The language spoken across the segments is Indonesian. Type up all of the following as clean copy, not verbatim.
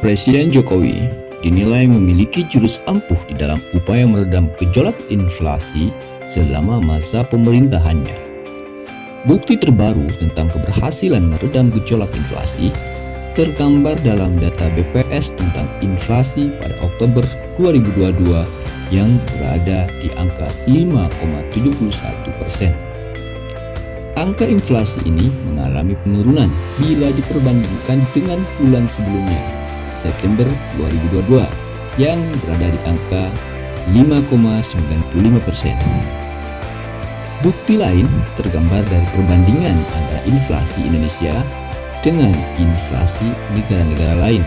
Presiden Jokowi dinilai memiliki jurus ampuh di dalam upaya meredam gejolak inflasi selama masa pemerintahannya. Bukti terbaru tentang keberhasilan meredam gejolak inflasi tergambar dalam data BPS tentang inflasi pada Oktober 2022 yang berada di angka 5,71%. Angka inflasi ini mengalami penurunan bila diperbandingkan dengan bulan sebelumnya, September 2022, yang berada di angka 5,95%. Bukti lain tergambar dari perbandingan antara inflasi Indonesia dengan inflasi negara-negara lain,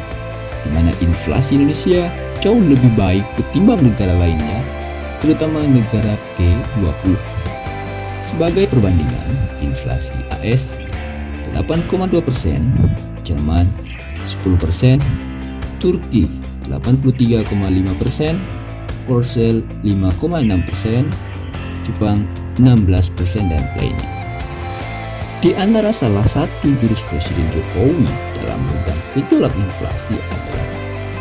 di mana inflasi Indonesia jauh lebih baik ketimbang negara lainnya, terutama negara G20. Sebagai perbandingan, inflasi AS 8,2%, Jerman 10%, Turki 83,5%, Korsel 5,6%, Jepang 16%, dan lainnya. Di antara salah satu jurus Presiden Jokowi dalam meredam gejolak inflasi adalah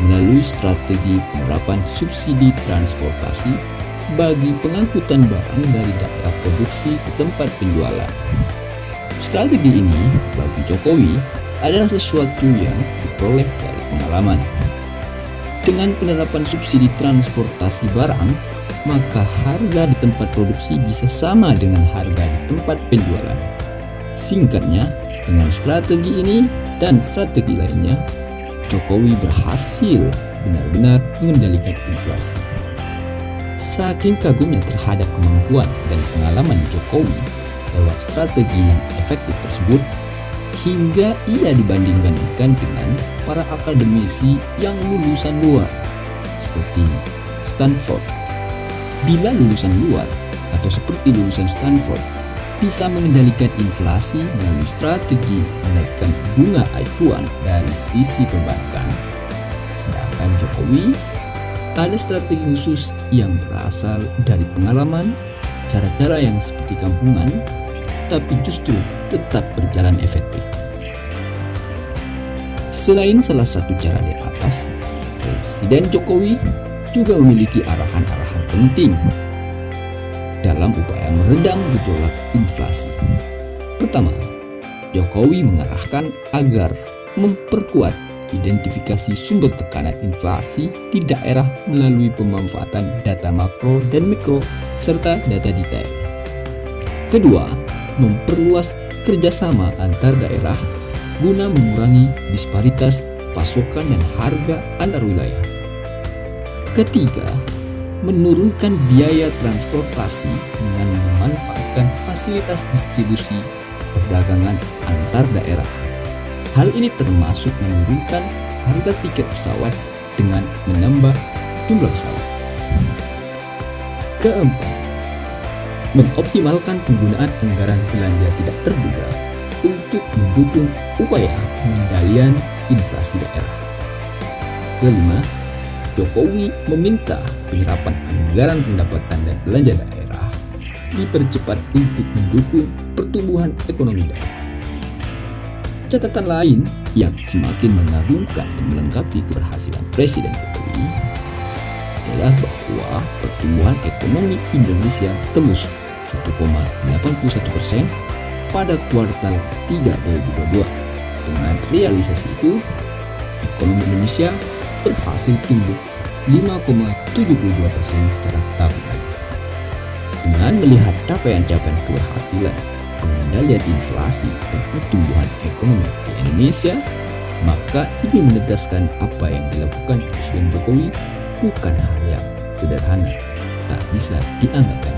melalui strategi penerapan subsidi transportasi bagi pengangkutan barang dari daerah produksi ke tempat penjualan. Strategi ini bagi Jokowi adalah sesuatu yang diperoleh dari pengalaman. Dengan penerapan subsidi transportasi barang, maka harga di tempat produksi bisa sama dengan harga di tempat penjualan. Singkatnya, dengan strategi ini dan strategi lainnya, Jokowi berhasil benar-benar mengendalikan inflasi. Saking kagumnya terhadap kemampuan dan pengalaman Jokowi lewat strategi yang efektif tersebut, hingga ia dibanding-bandingkan dengan para akademisi yang lulusan luar, seperti Stanford. Bila lulusan luar atau seperti lulusan Stanford bisa mengendalikan inflasi melalui strategi menaikkan bunga acuan dari sisi perbankan, sedangkan Jokowi ada strategi khusus yang berasal dari pengalaman, cara-cara yang seperti kampungan, tapi justru tetap berjalan efektif. Selain salah satu cara di atas, Presiden Jokowi juga memiliki arahan-arahan penting dalam upaya meredam gejolak inflasi. Pertama, Jokowi mengarahkan agar memperkuat identifikasi sumber tekanan inflasi di daerah melalui pemanfaatan data makro dan mikro serta data detail. Kedua, memperluas kerjasama antar daerah guna mengurangi disparitas pasokan dan harga antar wilayah. Ketiga, menurunkan biaya transportasi dengan memanfaatkan fasilitas distribusi perdagangan antar daerah. Hal ini termasuk menurunkan harga tiket pesawat dengan menambah jumlah pesawat. Keempat, mengoptimalkan penggunaan anggaran belanja tidak terduga untuk mendukung upaya pengendalian inflasi daerah. Kelima, Jokowi meminta penyerapan anggaran pendapatan dan belanja daerah dipercepat untuk mendukung pertumbuhan ekonomi daerah. Catatan lain yang semakin mengagumkan dan melengkapi keberhasilan Presiden Jokowi adalah bahwa pertumbuhan ekonomi Indonesia tembus 1,81% pada kuartal 3 2022. Dengan realisasi itu, ekonomi Indonesia berhasil tumbuh 5,72% secara tahunan. Dengan melihat capaian-capaian keberhasilan pengendalian inflasi dan pertumbuhan ekonomi di Indonesia, maka ini menegaskan apa yang dilakukan Presiden Jokowi bukan hal yang sederhana, tak bisa dianggap